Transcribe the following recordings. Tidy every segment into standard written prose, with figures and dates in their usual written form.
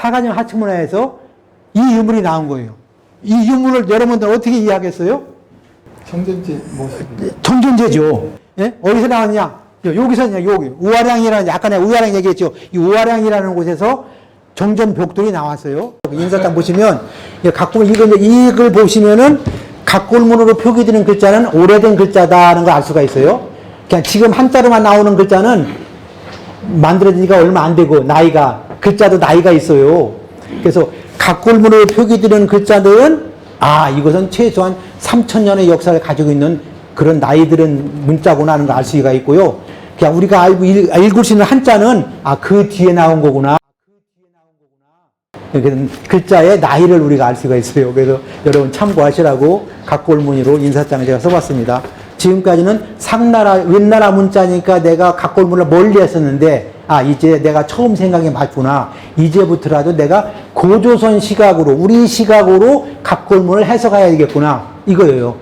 사가정 하천문화에서 이 유물이 나온 거예요. 이 유물을 여러분들 어떻게 이해하겠어요? 정전제 모습. 정전제죠. 예? 어디서 나왔냐? 여기서 여기 우화량이라는 아까 내가 우화량 얘기했죠. 이 우화량이라는 곳에서 정전벽돌이 나왔어요. 인사장 보시면 이걸 보시면은 각골문으로 표기되는 글자는 오래된 글자다는 걸 알 수가 있어요. 그냥 지금 한자로만 나오는 글자는 만들어진 지가 얼마 안 되고 글자도 나이가 있어요. 그래서 각골문으로 표기되는 글자들은 이것은 최소한 3,000년의 역사를 가지고 있는 그런 나이 들은 문자구나 하는 걸 알 수가 있고요. 그냥 우리가 읽을 수 있는 한자는 그 뒤에 나온 거구나. 글자의 나이를 우리가 알 수가 있어요. 그래서 여러분 참고하시라고 각골무늬로 인사장을 제가 써봤습니다. 지금까지는 은나라 문자니까 내가 각골문을 멀리 했었는데 이제 내가 처음 생각이 맞구나. 이제부터라도 내가 고조선 시각으로 우리 시각으로 각골문을 해석해야 되겠구나. 이거예요.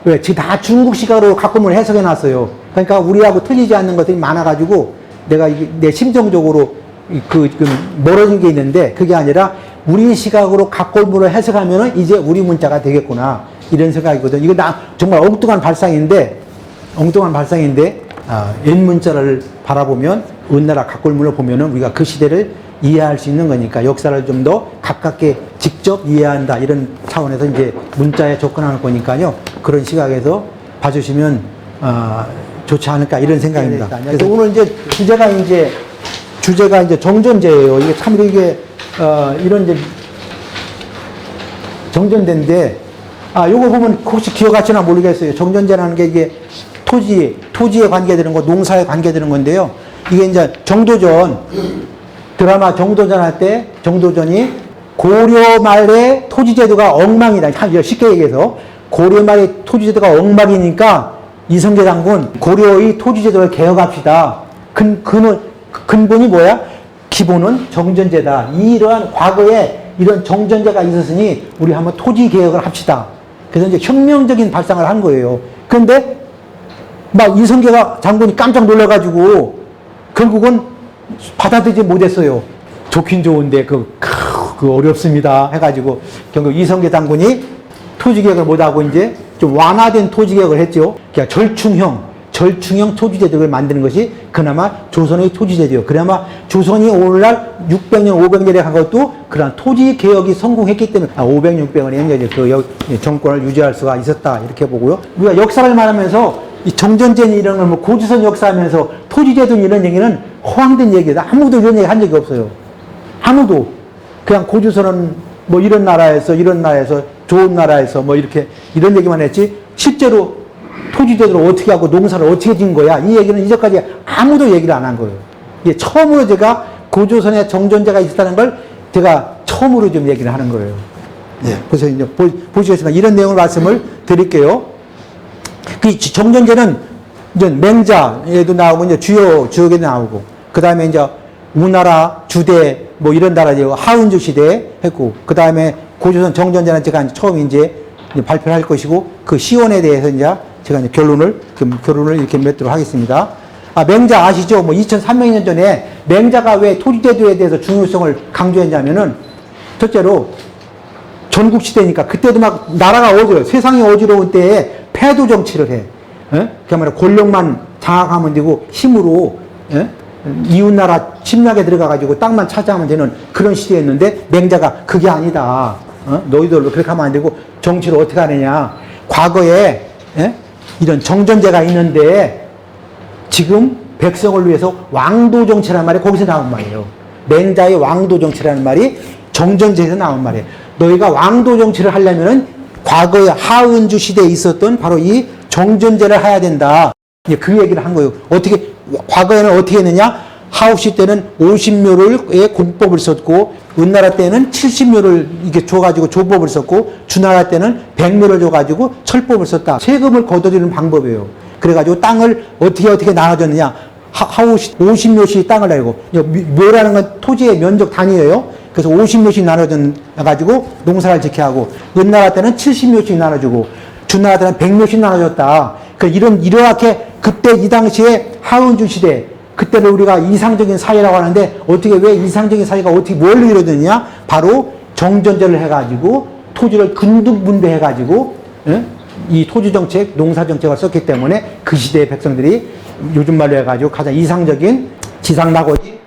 왜? 지금 다 중국 시각으로 각골문을 해석해 놨어요. 그러니까 우리하고 틀리지 않는 것들이 많아가지고 내가 내 심정적으로 멀어진 게 있는데 그게 아니라 우리 시각으로 각골문을 해석하면은 이제 우리 문자가 되겠구나. 이런 생각이거든. 이거 정말 엉뚱한 발상인데 옛 문자를 바라보면 은나라 각골문을 보면은 우리가 그 시대를 이해할 수 있는 거니까 역사를 좀 더 가깝게 직접 이해한다. 이런 차원에서 이제 문자에 접근하는 거니까요. 그런 시각에서 봐주시면 좋지 않을까 이런 생각입니다. 그래서 오늘 이제 주제가 이제 정전제예요. 이게 참 이런 이제 정전제인데 요거 보면 혹시 기억하시나 모르겠어요. 정전제라는 게 이게 토지에 관계되는 거, 농사에 관계되는 건데요. 이게 이제 정도전 드라마 정도전 할 때 정도전이 고려 말에 토지제도가 엉망이다. 쉽게 얘기해서 고려 말에 토지제도가 엉망이니까 이성계 장군 고려의 토지제도를 개혁합시다. 근본이 뭐야? 기본은 정전제다. 이러한 과거에 이런 정전제가 있었으니 우리 한번 토지 개혁을 합시다. 그래서 이제 혁명적인 발상을 한 거예요. 그런데 막 이성계가 장군이 깜짝 놀라가지고 결국은 받아들이지 못했어요. 좋긴 좋은데 어렵습니다 해가지고 결국 이성계 장군이 토지 개혁을 못하고 이제 좀 완화된 토지 개혁을 했죠. 그러니까 절충형 토지제도를 만드는 것이 그나마 조선의 토지제도예요. 그나마 조선이 오늘날 600년, 500년에 간 것도 그런 토지개혁이 성공했기 때문에 500, 600년에 그 정권을 유지할 수가 있었다 이렇게 보고요. 우리가 역사를 말하면서 이 정전제는 이런 걸 고조선 역사하면서 토지제도 이런 얘기는 허황된 얘기다. 아무도 이런 얘기 한 적이 없어요. 아무도. 그냥 고조선은 뭐 이런 나라에서 좋은 나라에서 뭐 이런 얘기만 했지 실제로 토지제도를 어떻게 하고 농사를 어떻게 진 거야. 이 얘기는 이제까지 아무도 얘기를 안 한 거예요. 이게 처음으로 제가 고조선에 정전제가 있었다는 걸 제가 처음으로 좀 얘기를 하는 거예요. 네. 그래서 이제 보시겠습니다. 이런 내용을 말씀을 드릴게요. 그 정전제는 이제 맹자에도 나오고 이제 주요 지역에도 나오고 그 다음에 이제 우나라, 주대 뭐 이런 나라 하은주 시대 했고 그 다음에 고조선 정전제는 제가 처음 이제 발표를 할 것이고 그 시원에 대해서 이제 제가 이제 결론을 이렇게 맺도록 하겠습니다. 맹자 아시죠? 2300년 전에 맹자가 왜 토지제도에 대해서 중요성을 강조했냐면은 첫째로 전국시대니까 그때도 막 나라가 세상이 어지러운 때에 패도 정치를 해. 그야말로 권력만 장악하면 되고 힘으로 이웃나라 침략에 들어가가지고 땅만 차지하면 되는 그런 시대였는데 맹자가 그게 아니다. 너희들로 그렇게 하면 안 되고 정치를 어떻게 하느냐. 과거에 이런 정전제가 있는데 지금 백성을 위해서 왕도 정치라는 말이 거기서 나온 말이에요. 맹자의 왕도 정치라는 말이 정전제에서 나온 말이에요. 너희가 왕도 정치를 하려면은 과거에 하은주 시대에 있었던 바로 이 정전제를 해야 된다. 그 얘기를 한 거예요. 과거에는 어떻게 했느냐? 하우시 때는 50묘를 군법을 썼고 은나라 때는 70묘를 이게 줘가지고 조법을 썼고 주나라 때는 100묘를 줘가지고 철법을 썼다. 세금을 걷어들이는 방법이에요. 그래가지고 땅을 어떻게 나눠줬느냐? 하우시 50묘씩 땅을 내고 묘라는 건 토지의 면적 단위예요. 그래서 50묘씩 나눠가지고 농사를 지켜야 하고 은나라 때는 70묘씩 나눠주고 주나라 때는 100묘씩 나눠줬다. 이렇게 그때 이 당시에 하은주 시대 그때를 우리가 이상적인 사회라고 하는데 어떻게 왜 이상적인 사회가 어떻게 뭘로 이루어졌냐? 바로 정전제를 해가지고 토지를 근둔분배해가지고 이 토지정책, 농사정책을 썼기 때문에 그 시대의 백성들이 요즘 말로 해가지고 가장 이상적인 지상낙오지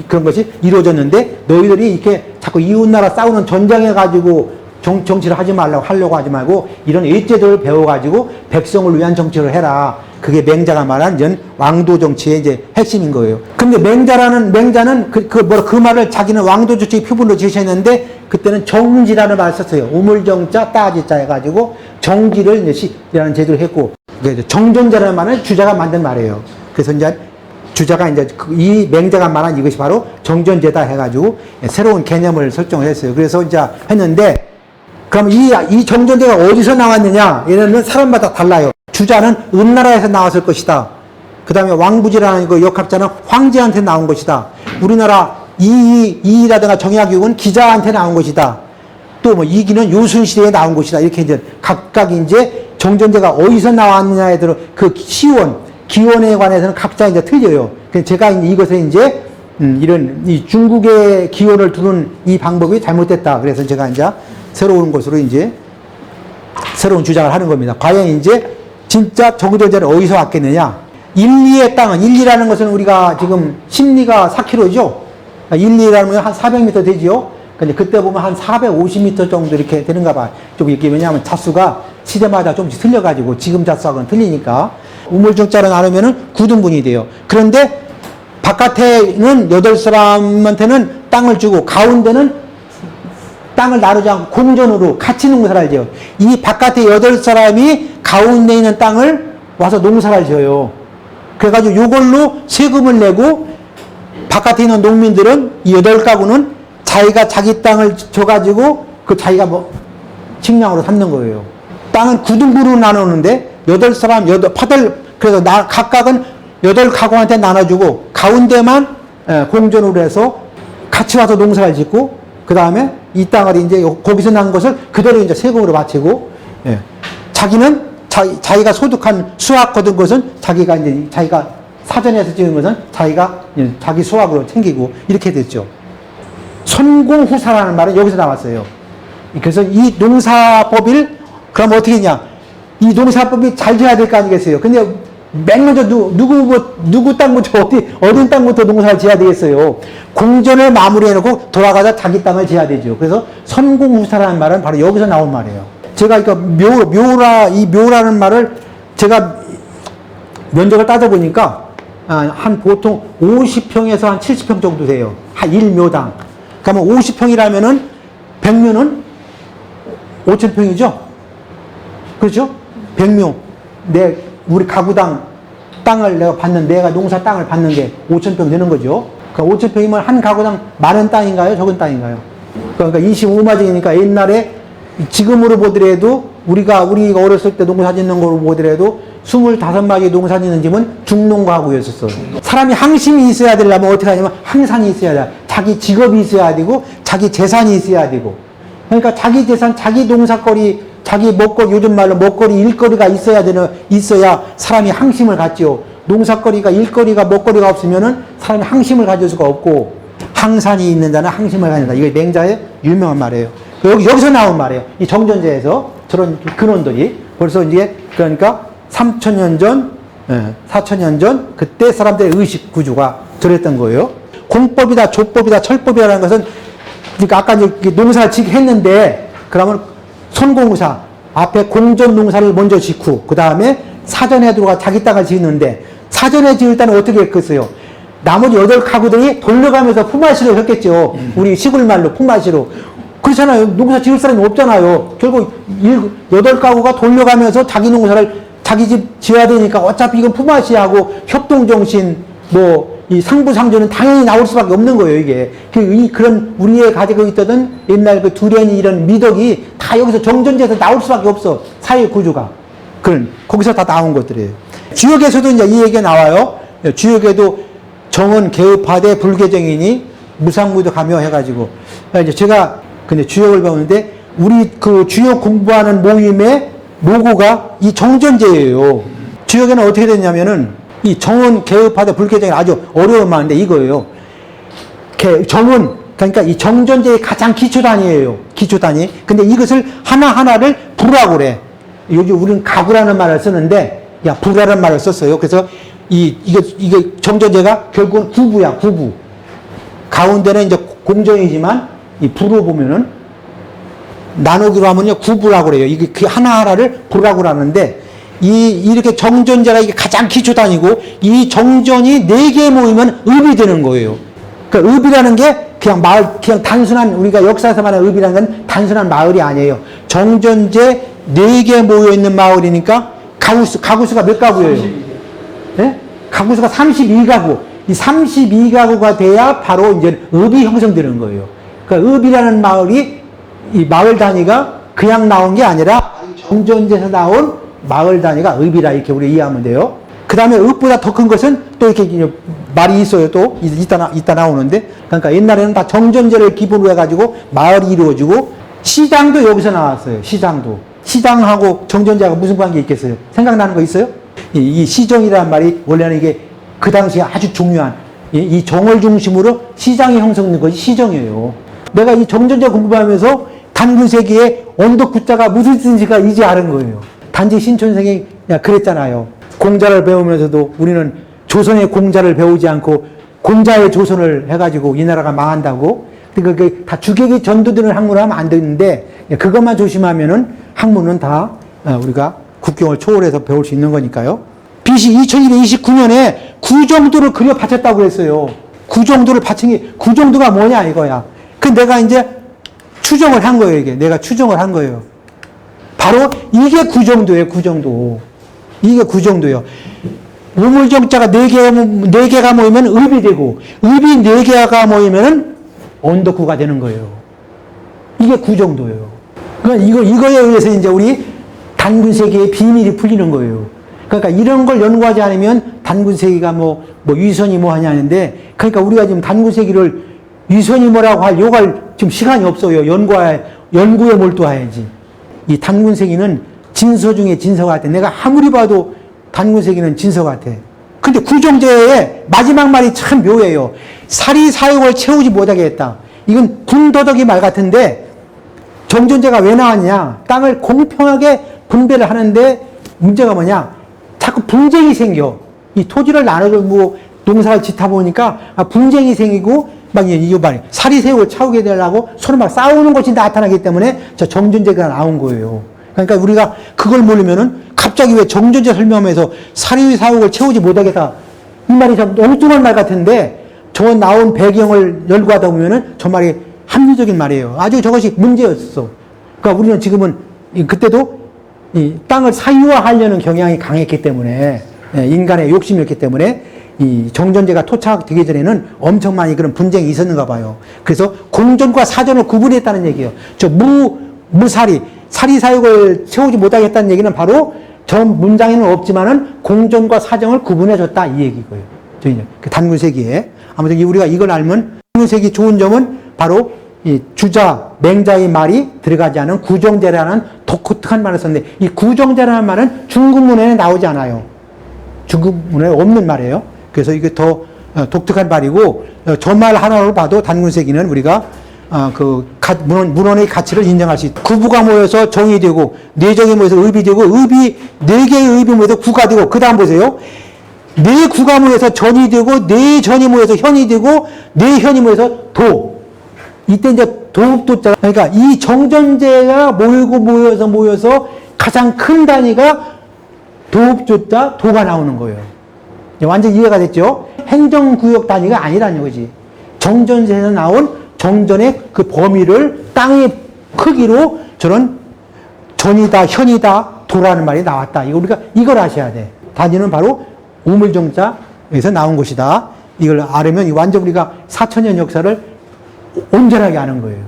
그런 것이 이루어졌는데 너희들이 이렇게 자꾸 이웃나라 싸우는 전쟁해가지고 정치를 하려고 하지 말고 이런 일제도를 배워가지고 백성을 위한 정치를 해라. 그게 맹자가 말한 이제 왕도 정치의 이제 핵심인 거예요. 근데 맹자는 그 말을 자기는 왕도 정치의 표본으로 제시했는데 그때는 정지라는 말을 썼어요. 우물정자 따지자 해가지고 정지를 이라는 제도를 했고 정전자라는 말은 주자가 만든 말이에요. 그래서 이제 주자가 이제 이 맹자가 말한 이것이 바로 정전제다 해가지고 새로운 개념을 설정을 했어요. 그래서 이제 했는데 그럼 이 정전제가 어디서 나왔느냐? 얘는 사람마다 달라요. 주자는 은나라에서 나왔을 것이다. 그 다음에 왕부지라는 그 역학자는 황제한테 나온 것이다. 우리나라 이이라든가 정약육은 기자한테 나온 것이다. 또 뭐 이기는 요순시대에 나온 것이다. 이렇게 이제 각각 이제 정전제가 어디서 나왔느냐에 들어 그 기원에 관해서는 각자 이제 틀려요. 제가 이제 이것에 이제 이런 이 중국의 기원을 두는 이 방법이 잘못됐다. 그래서 제가 이제 새로운 것으로 이제 새로운 주장을 하는 겁니다. 과연 이제 진짜 정전제는 어디서 왔겠느냐? 1,2의 땅은 1,2라는 것은 우리가 지금 심리가 4km죠. 1,2라는 건 한 400m 되지요. 근데 그때 보면 한 450m 정도 이렇게 되는가 봐. 좀 이게 왜냐하면 자수가 시대마다 조금씩 틀려가지고 지금 자수하고는 틀리니까 우물정자를 나누면은 9등분이 돼요. 그런데 바깥에는 8사람한테는 땅을 주고 가운데는 땅을 나누지 않고 공전으로 같이 농사를 지어요. 이 바깥에 8사람이 가운데 있는 땅을 와서 농사를 지어요. 그래가지고 요걸로 세금을 내고 바깥에 있는 농민들은 이 8가구는 자기가 자기 땅을 줘가지고 그 자기가 뭐 식량으로 삼는 거예요. 땅은 9등분으로 나누는데 8사람, 그래서 각각은 8가구한테 나눠주고 가운데만 공전으로 해서 같이 와서 농사를 짓고 그 다음에 이 땅을 이제 거기서 난 것을 그대로 이제 세금으로 바치고, 자기는 자기가 소득한 수확 거둔 것은 자기가 사전에서 지은 것은 자기가 자기 수확으로 챙기고 이렇게 됐죠. 선공후사라는 말은 여기서 나왔어요. 그래서 이 농사법을 그럼 어떻게 했냐? 이 농사법이 잘 돼야 될 거 아니겠어요? 근데 맨 먼저 누구 땅부터 어딘 땅부터 농사를 지어야 되겠어요. 공전을 마무리해놓고 돌아가서 자기 땅을 지어야 되죠. 그래서 선공후사라는 말은 바로 여기서 나온 말이에요. 제가 그러니까 묘라는 말을 제가 면적을 따져보니까 한 보통 50평에서 한 70평 정도 돼요. 한 1묘당. 그러면 50평이라면은 100묘는 5,000평이죠? 그렇죠? 100묘. 우리 가구당 땅을 내가 농사 땅을 받는 게 5,000평 되는 거죠. 그러니까 5,000평이면 한 가구당 많은 땅인가요? 적은 땅인가요? 그러니까 25마징이니까 옛날에 지금으로 보더라도 우리가 어렸을 때 농사 짓는 거로 보더라도 25마리 농사 짓는 집은 중농가구였었어. 사람이 항심이 있어야 되려면 어떻게 하냐면 항산이 있어야 돼. 자기 직업이 있어야 되고 자기 재산이 있어야 되고. 그러니까 자기 재산, 자기 농사거리, 자기 먹거리, 요즘 말로 먹거리, 일거리가 있어야 사람이 항심을 갖지요. 농사거리가, 일거리가, 먹거리가 없으면은 사람이 항심을 가질 수가 없고, 항산이 있는 자는 항심을 갖는다. 이게 맹자의 유명한 말이에요. 여기서 나온 말이에요. 이 정전제에서 저런 근원들이 벌써 이제 그러니까 3,000년 전, 4,000년 전 그때 사람들의 의식 구조가 저랬던 거예요. 공법이다, 조법이다, 철법이라는 것은 그러니까 아까 이제 농사 했는데 그러면 선공후사 앞에 공전 농사를 먼저 짓고 그 다음에 사전에 들어가 자기 땅을 짓는데 사전에 지을 때는 어떻게 했겠어요? 나머지 8가구들이 돌려가면서 품앗이로 했겠죠. 우리 시골 말로 품앗이로. 그렇잖아요. 농사 지을 사람이 없잖아요. 결국 8가구가 돌려가면서 자기 농사를 자기 집 지어야 되니까 어차피 이건 품앗이하고 협동정신 이 상부상조는 당연히 나올 수밖에 없는 거예요, 이게. 그런 우리의 가지고 있던 옛날 그 두련이 이런 미덕이 다 여기서 정전제에서 나올 수밖에 없어. 사회 구조가. 거기서 다 나온 것들이에요. 주역에서도 이제 이 얘기가 나와요. 주역에도 정은 개업하되 불개정이니 무상무득하며 해가지고. 이제 제가 근데 주역을 배우는데 우리 그 주역 공부하는 모임의 로고가 이 정전제예요. 주역에는 어떻게 됐냐면은 이 정원 개업하다 불개정이 아주 어려운 말인데 이거예요. 정원, 그러니까 이 정전제의 가장 기초 단위예요. 기초 단위. 근데 이것을 하나하나를 부라고 그래. 요즘 우리는 가구라는 말을 쓰는데, 야, 부라는 말을 썼어요. 그래서 이게 정전제가 결국은 구부야, 구부. 가운데는 이제 공정이지만, 이 부로 보면은, 나누기로 하면요, 구부라고 그래요. 이게 그 하나하나를 부라고 하는데, 이렇게 정전제가 이게 가장 기초 단위고, 이 정전이 4개 모이면 읍이 되는 거예요. 그러니까 읍이라는 게 그냥 마을, 그냥 단순한, 우리가 역사에서 말하는 읍이라는 건 단순한 마을이 아니에요. 정전제 4개 모여있는 마을이니까 가구수가 몇 가구예요? 네? 가구수가 32가구. 이 32가구가 돼야 바로 이제 읍이 형성되는 거예요. 그러니까 읍이라는 마을이, 이 마을 단위가 그냥 나온 게 아니라 정전제에서 나온 마을 단위가 읍이라 이렇게 우리 이해하면 돼요. 그 다음에 읍보다 더 큰 것은 또 이렇게 말이 있어요. 또 이따 나오는데, 그러니까 옛날에는 다 정전제를 기본으로 해가지고 마을이 이루어지고, 시장도 여기서 나왔어요. 시장하고 정전제가 무슨 관계 있겠어요? 생각나는 거 있어요? 이 시정이라는 말이 원래는 이게 그 당시에 아주 중요한, 이 정을 중심으로 시장이 형성된 것이 시정이에요. 내가 이 정전제 공부하면서 단군세기에 언덕구자가 무슨 뜻인지가 이제 아는 거예요. 단지 신촌생이 그랬잖아요. 공자를 배우면서도 우리는 조선의 공자를 배우지 않고 공자의 조선을 해가지고 이 나라가 망한다고. 그러니까 다 주객이 전도되는 학문을 하면 안 되는데, 그것만 조심하면은 학문은 다 우리가 국경을 초월해서 배울 수 있는 거니까요. BC 2229년에 구정도를 그려 바쳤다고 했어요. 구정도를 바친 게, 구정도가 뭐냐 이거야. 그 내가 이제 추정을 한 거예요, 이게. 내가 추정을 한 거예요. 바로 이게 구정도예요, 구정도. 이게 구정도예요. 우물정자가 4개가 모이면 읍이 되고, 읍이 4개가 모이면은 언덕구가 되는 거예요. 이게 구정도예요. 그러니까 이거에 의해서 이제 우리 단군세기의 비밀이 풀리는 거예요. 그러니까 이런 걸 연구하지 않으면 단군세기가 뭐 위선이 뭐 하냐는데, 그러니까 우리가 지금 단군세기를 위선이 뭐라고 할 요갈 지금 시간이 없어요. 연구에 몰두해야지. 이 단군세기는 진서 중에 진서 같아. 내가 아무리 봐도 단군세기는 진서 같아. 근데 구정제의 마지막 말이 참 묘해요. 사리사욕을 채우지 못하게 했다. 이건 군더더기 말 같은데, 정전제가 왜 나왔냐? 땅을 공평하게 분배를 하는데 문제가 뭐냐? 자꾸 분쟁이 생겨. 이 토지를 나눠서 뭐 농사를 짓다 보니까 분쟁이 생기고, 막 이거 말 사리사욕을 채우게 되려고 서로 막 싸우는 것이 나타나기 때문에 저 정전제가 나온 거예요. 그러니까 우리가 그걸 모르면은 갑자기 왜 정전제 설명하면서 사리사욕을 채우지 못하겠다. 이 말이 참 엉뚱한 말 같은데, 저 나온 배경을 연구하다 보면은 저 말이 합리적인 말이에요. 아주 저것이 문제였어. 그러니까 우리는 지금은 그때도 이 땅을 사유화하려는 경향이 강했기 때문에, 인간의 욕심이었기 때문에 이 정전제가 토착되기 전에는 엄청 많이 그런 분쟁이 있었는가 봐요. 그래서 공전과 사전을 구분했다는 얘기예요. 저 무사리, 사리사욕을 채우지 못하겠다는 얘기는 바로 저 문장에는 없지만은 공전과 사정을 구분해줬다 이 얘기고요. 저희는 그 단군세기에. 아무튼 우리가 이걸 알면 단군세기 좋은 점은 바로 이 주자, 맹자의 말이 들어가지 않은 구정제라는 독특한 말을 썼는데, 이 구정제라는 말은 중국문에는 나오지 않아요. 중국문에 없는 말이에요. 그래서 이게 더 독특한 말이고, 저 말 하나로 봐도 단군세기는 우리가 문헌의 가치를 인정할 수 있다. 구부가 모여서 정이 되고, 내정이 모여서 읍이 되고, 읍이 4개의 읍이 모여서 구가 되고, 그 다음 보세요. 4구가 모여서 전이 되고, 4전이 모여서 현이 되고, 4현이 모여서 도. 이때 이제 도읍도자. 그러니까 이 정전제가 모여서 가장 큰 단위가 도읍조자 도가 나오는 거예요. 완전 이해가 됐죠? 행정구역 단위가 아니라는 거지. 정전제에서 나온 정전의 그 범위를 땅의 크기로 저런 전이다, 현이다, 도라는 말이 나왔다. 우리가 이걸 아셔야 돼. 단위는 바로 우물정자에서 나온 것이다. 이걸 알으면 완전 우리가 4000년 역사를 온전하게 아는 거예요.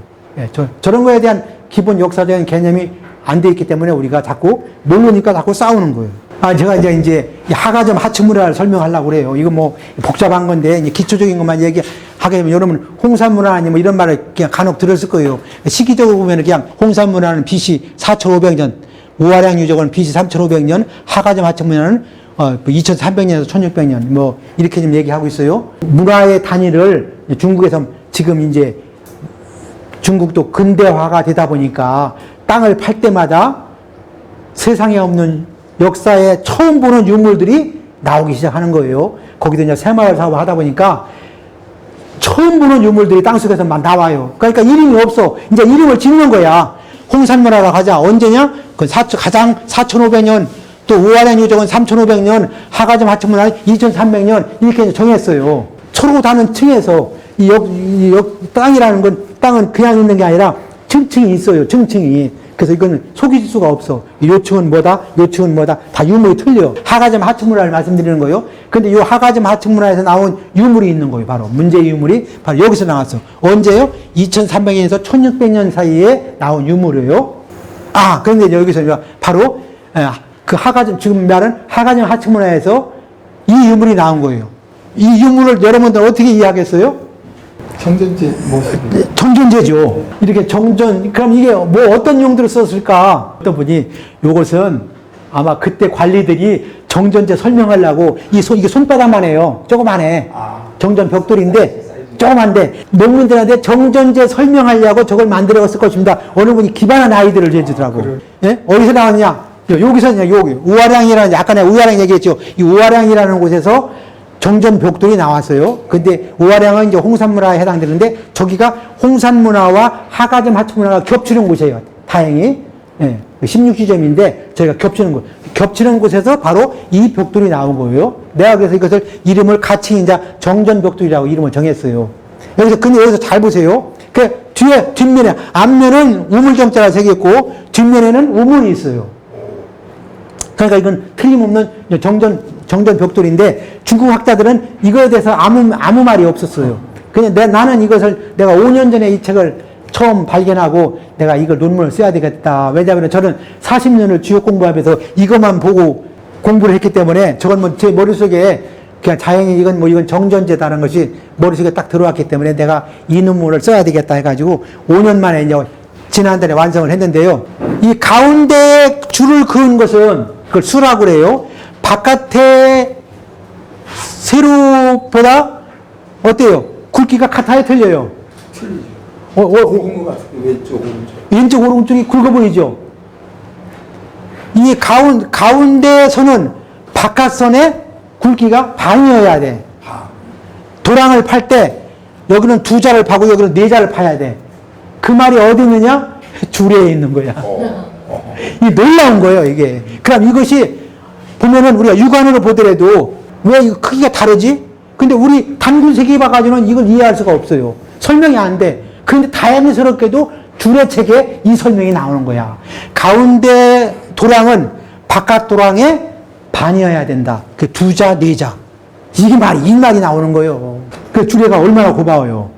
저런 거에 대한 기본 역사적인 개념이 안 돼 있기 때문에 우리가 자꾸 모르니까 자꾸 싸우는 거예요. 제가 이제 하가점 하층문화를 설명하려고 그래요. 이거 뭐 복잡한 건데, 이제 기초적인 것만 얘기하게 되면 여러분 홍산문화 아니면 이런 말을 그냥 간혹 들었을 거예요. 시기적으로 보면 그냥 홍산문화는 BC 4500년, 오하량 유적은 BC 3500년, 하가점 하층문화는 2300년에서 1600년, 뭐, 이렇게 좀 얘기하고 있어요. 문화의 단위를 중국에서 지금 이제 중국도 근대화가 되다 보니까 땅을 팔 때마다 세상에 없는 역사에 처음 보는 유물들이 나오기 시작하는 거예요. 거기도 이제 새마을 사업을 하다 보니까 처음 보는 유물들이 땅속에서만 나와요. 그러니까 이름이 없어. 이제 이름을 짓는 거야. 홍산문화가 가자. 언제냐? 가장 4500년, 또 우아량 유적은 3500년, 하가점 하천문화는 2300년, 이렇게 정했어요. 서로 다른 층에서, 땅이라는 건, 땅은 그냥 있는 게 아니라 층층이 있어요. 층층이. 그래서 이거는 속일 수가 없어. 요 층은 뭐다, 요 층은 뭐다. 다 유물이 틀려. 하가점 하천문화를 말씀드리는 거예요. 근데 요 하가점 하천문화에서 나온 유물이 있는 거예요. 바로. 문제 유물이 바로 여기서 나왔어. 언제요? 2300년에서 1600년 사이에 나온 유물이에요. 그런데 여기서 바로, 그 하가점, 지금 말은 하가점 하천문화에서 이 유물이 나온 거예요. 이 유물을 여러분들 어떻게 이해하겠어요? 정전지 모습이. 정전제죠. 이렇게 그럼 이게 뭐 어떤 용도로 썼을까? 어떤 분이 요것은 아마 그때 관리들이 정전제 설명하려고 이게 손바닥만 해요. 조그만해. 정전 벽돌인데 조그만데 농민들한테 정전제 설명하려고 저걸 만들었을 것입니다. 어느 분이 기발한 아이디어를 내주더라고. 예? 어디서 나왔냐? 여기서 여기 우아량이라는 아까 내가 우아량 얘기했죠. 이 우아량이라는 곳에서 정전 벽돌이 나왔어요. 근데 우아량은 이제 홍산문화에 해당되는데 저기가 홍산문화와 하가점 하천문화가 겹치는 곳이에요. 다행히. 예. 16지점인데 저희가 겹치는 곳. 겹치는 곳에서 바로 이 벽돌이 나온 거예요. 내가 그래서 이것을 이름을 같이 이제 정전 벽돌이라고 이름을 정했어요. 근데 여기서 잘 보세요. 그 뒷면에, 앞면은 우물정자가 새겼고 뒷면에는 우물이 있어요. 그러니까 이건 틀림없는 정전 벽돌인데 중국 학자들은 이거에 대해서 아무 말이 없었어요. 그냥 나는 이것을 내가 5년 전에 이 책을 처음 발견하고 내가 이걸 논문을 써야 되겠다. 왜냐하면 저는 40년을 주역 공부하면서 이것만 보고 공부를 했기 때문에 저건 뭐 제 머릿속에 그냥 자연히 이건 정전제다라는 것이 머릿속에 딱 들어왔기 때문에 내가 이 논문을 써야 되겠다 해가지고 5년 만에 이제 지난달에 완성을 했는데요. 이 가운데 줄을 그은 것은 그걸 수라고 그래요. 바깥에 세로보다 어때요? 굵기가 같아요? 틀려요? 틀리죠. 굵은 것 같은데 왼쪽 오른쪽. 왼쪽 오른쪽이 굵어 보이죠? 이 가운데선은 바깥선의 굵기가 반이어야 돼. 도랑을 팔 때 여기는 2자를 파고 여기는 4자를 파야 돼. 그 말이 어디 있느냐? 줄에 있는 거야. 이 놀라운 거예요, 이게. 그럼 이것이 보면은 우리가 육안으로 보더라도 왜 이거 크기가 다르지? 근데 우리 단군 세계 봐가지고는 이걸 이해할 수가 없어요. 설명이 안 돼. 그런데 다행스럽게도 줄의 책에 이 설명이 나오는 거야. 가운데 도랑은 바깥 도랑의 반이어야 된다. 그 2자, 4자. 이 말이 나오는 거예요. 그 줄에가 얼마나 고마워요.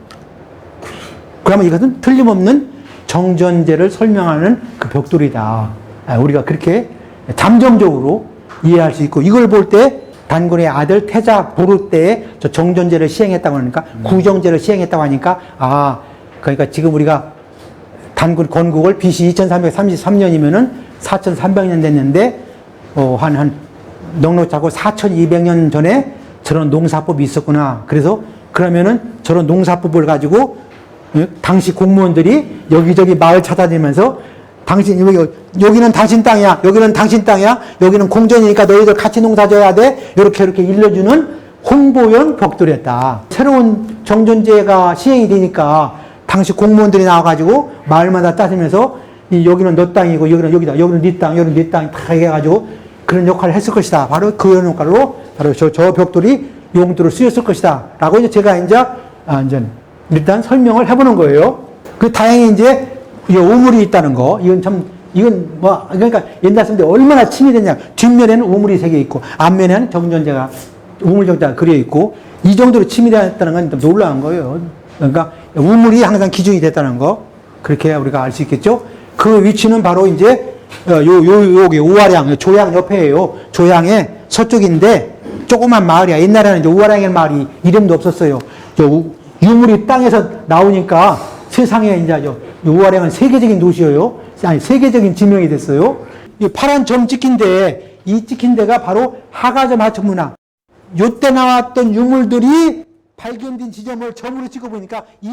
그러면 이것은 틀림없는 정전제를 설명하는 그 벽돌이다. 우리가 그렇게 잠정적으로 이해할 수 있고, 이걸 볼 때 단군의 아들 태자 보르 때에 저 정전제를 시행했다고 하니까, 구정제를 시행했다고 하니까, 그러니까 지금 우리가 단군 건국을 BC 2333년이면은 4300년 됐는데, 넉넉 잡고 4200년 전에 저런 농사법이 있었구나. 그러면은 저런 농사법을 가지고 당시 공무원들이 여기저기 마을 찾아다니면서 여기는 당신 땅이야. 여기는 당신 땅이야. 여기는 공전이니까 너희들 같이 농사 져야 돼. 이렇게 일러주는 홍보용 벽돌이었다. 새로운 정전제가 시행이 되니까 당시 공무원들이 나와가지고 마을마다 따지면서 여기는 너 땅이고 여기는 여기다. 여기는 네 땅, 여기는 네 땅 다 해가지고 그런 역할을 했을 것이다. 바로 그런 역할로 바로 저 벽돌이 용도로 쓰였을 것이다. 라고 이제 제가 이제 일단 설명을 해보는 거예요. 다행히 이제 우물이 있다는 거. 그러니까 옛날 사람들이 얼마나 침이 됐냐. 뒷면에는 우물이 새겨 있고, 앞면에는 정전제가, 우물정자가 그려 있고, 이 정도로 침이 됐다는 건 놀라운 거예요. 그러니까 우물이 항상 기준이 됐다는 거. 그렇게 우리가 알 수 있겠죠. 그 위치는 바로 이제, 여기 우아량, 조양 옆에예요. 조양의 서쪽인데, 조그만 마을이야. 옛날에는 이제 우아량이라는 마을이 이름도 없었어요. 유물이 땅에서 나오니까 세상에 이제 우아량은 세계적인 도시예요. 세계적인 지명이 됐어요. 이 파란 점 찍힌데 이 찍힌 데가 바로 하가점 하천문화. 요때 나왔던 유물들이 발견된 지점을 점으로 찍어보니까 이